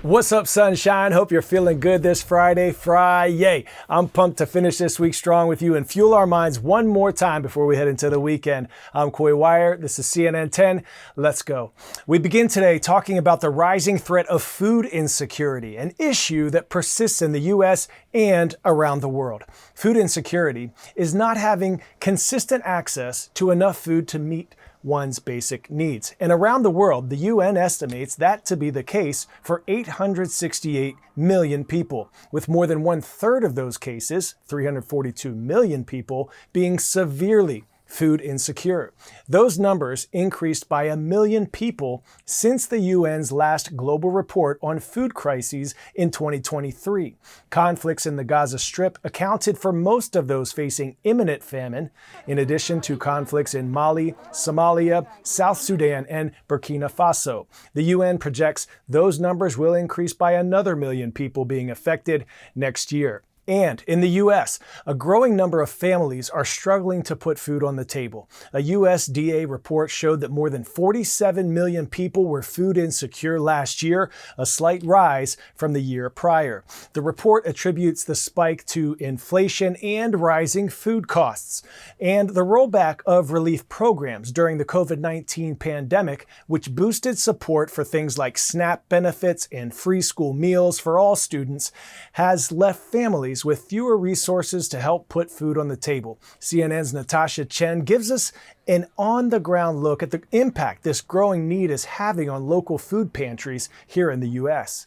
What's up, sunshine? Hope you're feeling good this Friday. I'm pumped to finish this week strong with you and fuel our minds one more time before we head into the weekend. I'm Coy Wire. This is CNN 10. Let's go. We begin today talking about the rising threat of food insecurity, an issue that persists in the U.S. and around the world. Food insecurity is not having consistent access to enough food to meet one's basic needs. And around the world, the UN estimates that to be the case for 868 million people, with more than 1/3 of those cases, 342 million people, being severely food insecure. Those numbers increased by 1 million people since the UN's last global report on food crises in 2023. Conflicts in the Gaza Strip accounted for most of those facing imminent famine, in addition to conflicts in Mali, Somalia, South Sudan, and Burkina Faso. The UN projects those numbers will increase by another 1 million people being affected next year. And in the U.S., a growing number of families are struggling to put food on the table. A USDA report showed that more than 47 million people were food insecure last year, a slight rise from the year prior. The report attributes the spike to inflation and rising food costs, and the rollback of relief programs during the COVID-19 pandemic, which boosted support for things like SNAP benefits and free school meals for all students, has left families with fewer resources to help put food on the table. CNN's Natasha Chen gives us an on-the-ground look at the impact this growing need is having on local food pantries here in the U.S.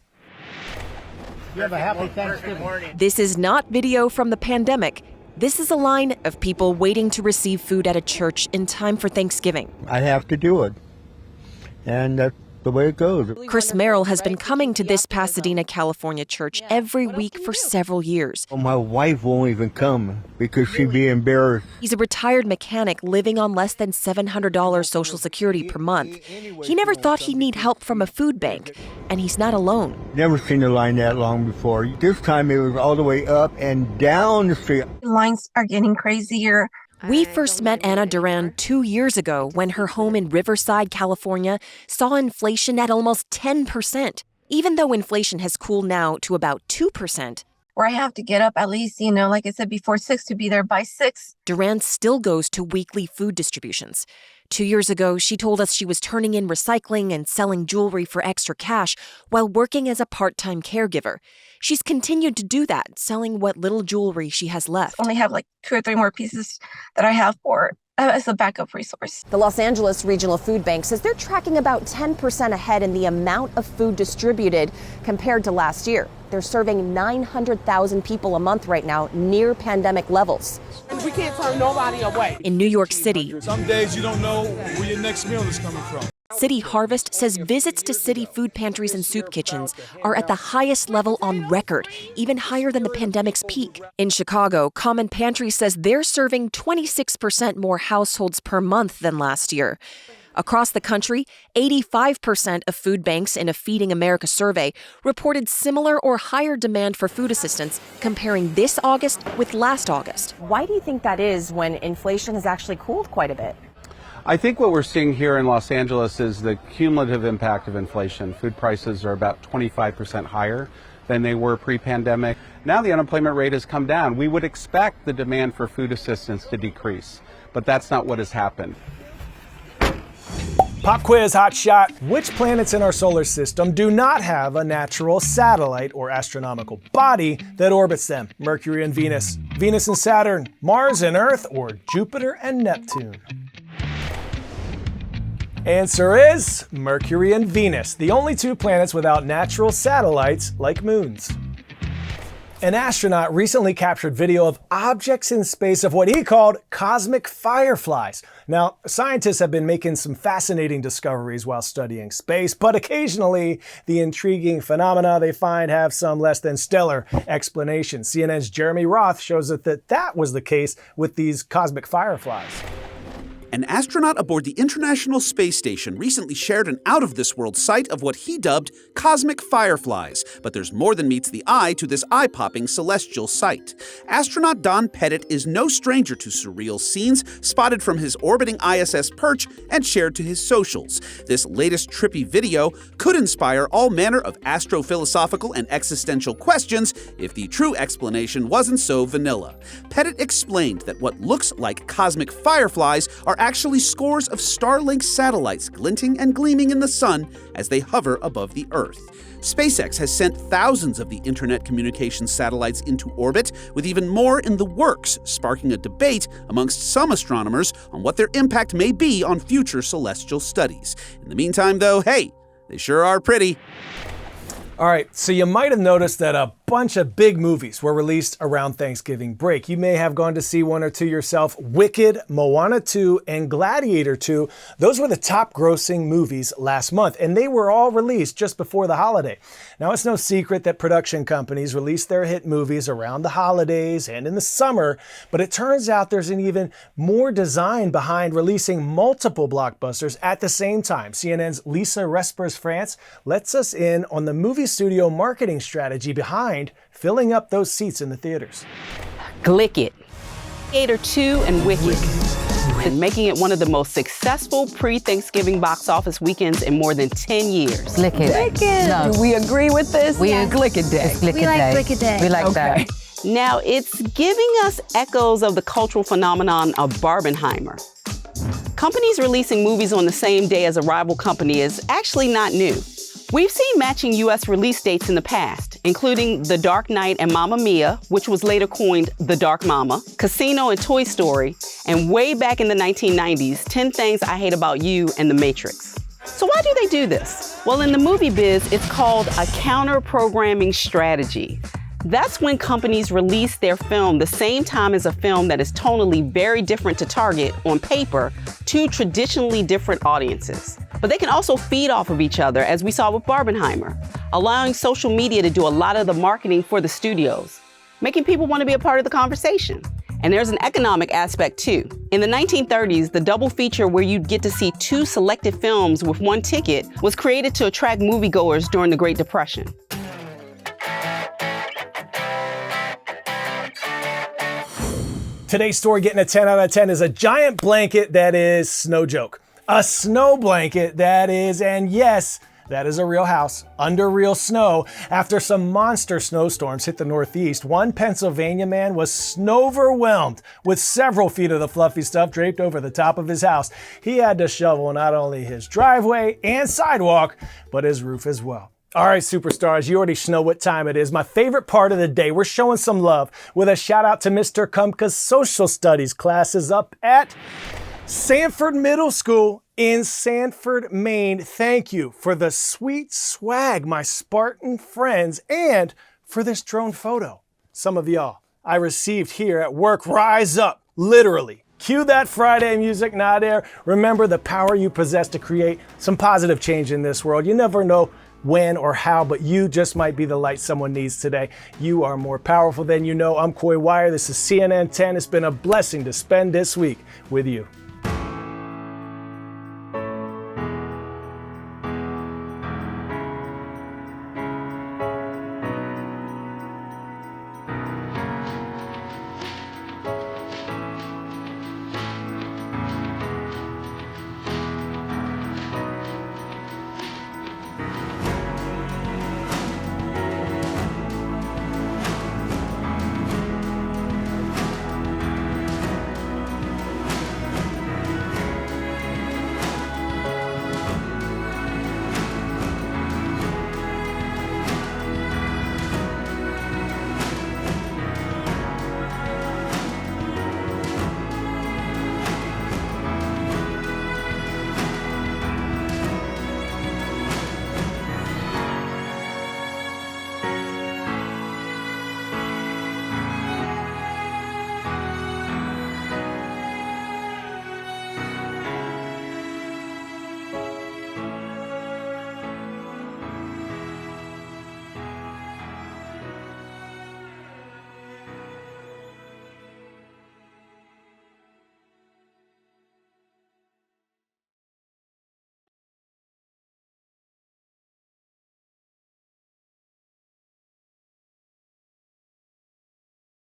You have a happy Thanksgiving. This is not video from the pandemic. This is a line of people waiting to receive food at a church in time for Thanksgiving. I have to do it, and that's the way it goes. Chris Merrill has been coming to this Pasadena, California church every week for several years. Well, my wife won't even come because she'd be embarrassed. He's a retired mechanic living on less than $700 Social Security per month. He never thought he'd need help from a food bank, and he's not alone. Never seen a line that long before. This time it was all the way up and down the street. Lines are getting crazier. We first met Anna Duran 2 years ago when her home in Riverside, California, saw inflation at almost 10%, even though inflation has cooled now to about 2%. Where I have to get up at least, like I said, before 6 to be there by 6. Duran still goes to weekly food distributions. 2 years ago, she told us she was turning in recycling and selling jewelry for extra cash while working as a part-time caregiver. She's continued to do that, selling what little jewelry she has left. I only have like 2 or 3 more pieces that I have for as a backup resource. The Los Angeles Regional Food Bank says they're tracking about 10% ahead in the amount of food distributed compared to last year. They're serving 900,000 people a month right now, near pandemic levels. We can't turn nobody away. In New York City, some days you don't know where your next meal is coming from. City Harvest says visits to city food pantries and soup kitchens are at the highest level on record, even higher than the pandemic's peak. In Chicago, Common Pantry says they're serving 26% more households per month than last year. Across the country, 85% of food banks in a Feeding America survey reported similar or higher demand for food assistance, comparing this August with last August. Why do you think that is when inflation has actually cooled quite a bit? I think what we're seeing here in Los Angeles is the cumulative impact of inflation. Food prices are about 25% higher than they were pre-pandemic. Now the unemployment rate has come down. We would expect the demand for food assistance to decrease, but that's not what has happened. Pop quiz, hot shot. Which planets in our solar system do not have a natural satellite or astronomical body that orbits them? Mercury and Venus, Venus and Saturn, Mars and Earth, or Jupiter and Neptune? Answer is Mercury and Venus, the only 2 planets without natural satellites like moons. An astronaut recently captured video of objects in space of what he called cosmic fireflies. Now, scientists have been making some fascinating discoveries while studying space, but occasionally the intriguing phenomena they find have some less than stellar explanations. CNN's Jeremy Roth shows us that was the case with these cosmic fireflies. An astronaut aboard the International Space Station recently shared an out-of-this-world sight of what he dubbed cosmic fireflies, but there's more than meets the eye to this eye-popping celestial sight. Astronaut Don Pettit is no stranger to surreal scenes spotted from his orbiting ISS perch and shared to his socials. This latest trippy video could inspire all manner of astrophilosophical and existential questions if the true explanation wasn't so vanilla. Pettit explained that what looks like cosmic fireflies are actually scores of Starlink satellites glinting and gleaming in the sun as they hover above the Earth. SpaceX has sent thousands of the internet communications satellites into orbit, with even more in the works, sparking a debate amongst some astronomers on what their impact may be on future celestial studies. In the meantime, though, hey, they sure are pretty. All right, so you might have noticed that a bunch of big movies were released around Thanksgiving break. You may have gone to see one or two yourself. Wicked, Moana 2, and Gladiator 2. Those were the top grossing movies last month, and they were all released just before the holiday. Now, it's no secret that production companies release their hit movies around the holidays and in the summer, but it turns out there's an even more design behind releasing multiple blockbusters at the same time. CNN's Lisa Respers France lets us in on the movie studio marketing strategy behind filling up those seats in the theaters. Glick it. Gladiator 2 and Wicked. And making it one of the most successful pre-Thanksgiving box office weekends in more than 10 years. Glick it. No. Do we agree with this? We Glick it day. We like Glick it day. We like that. Now, it's giving us echoes of the cultural phenomenon of Barbenheimer. Companies releasing movies on the same day as a rival company is actually not new. We've seen matching U.S. release dates in the past, including The Dark Knight and Mamma Mia, which was later coined The Dark Mama, Casino and Toy Story, and way back in the 1990s, 10 Things I Hate About You and The Matrix. So why do they do this? Well, in the movie biz, it's called a counter-programming strategy. That's when companies release their film the same time as a film that is tonally very different to target on paper to traditionally different audiences. But they can also feed off of each other, as we saw with Barbenheimer, allowing social media to do a lot of the marketing for the studios, making people want to be a part of the conversation. And there's an economic aspect too. In the 1930s, the double feature where you'd get to see two selected films with one ticket was created to attract moviegoers during the Great Depression. Today's story getting a 10 out of 10 is a giant blanket that is no joke. A snow blanket that is, and yes, that is a real house under real snow. After some monster snowstorms hit the Northeast, one Pennsylvania man was snow-overwhelmed with several feet of the fluffy stuff draped over the top of his house. He had to shovel not only his driveway and sidewalk, but his roof as well. All right, superstars, you already know what time it is. My favorite part of the day, we're showing some love with a shout out to Mr. Kumka's social studies classes up at Sanford Middle School in Sanford, Maine. Thank you for the sweet swag, my Spartan friends, and for this drone photo. Some of y'all I received here at work. Rise up, literally. Cue that Friday music, Nader. Remember the power you possess to create some positive change in this world. You never know when or how, but you just might be the light someone needs today. You are more powerful than you know. I'm Coy Wire. This is CNN 10. It's been a blessing to spend this week with you.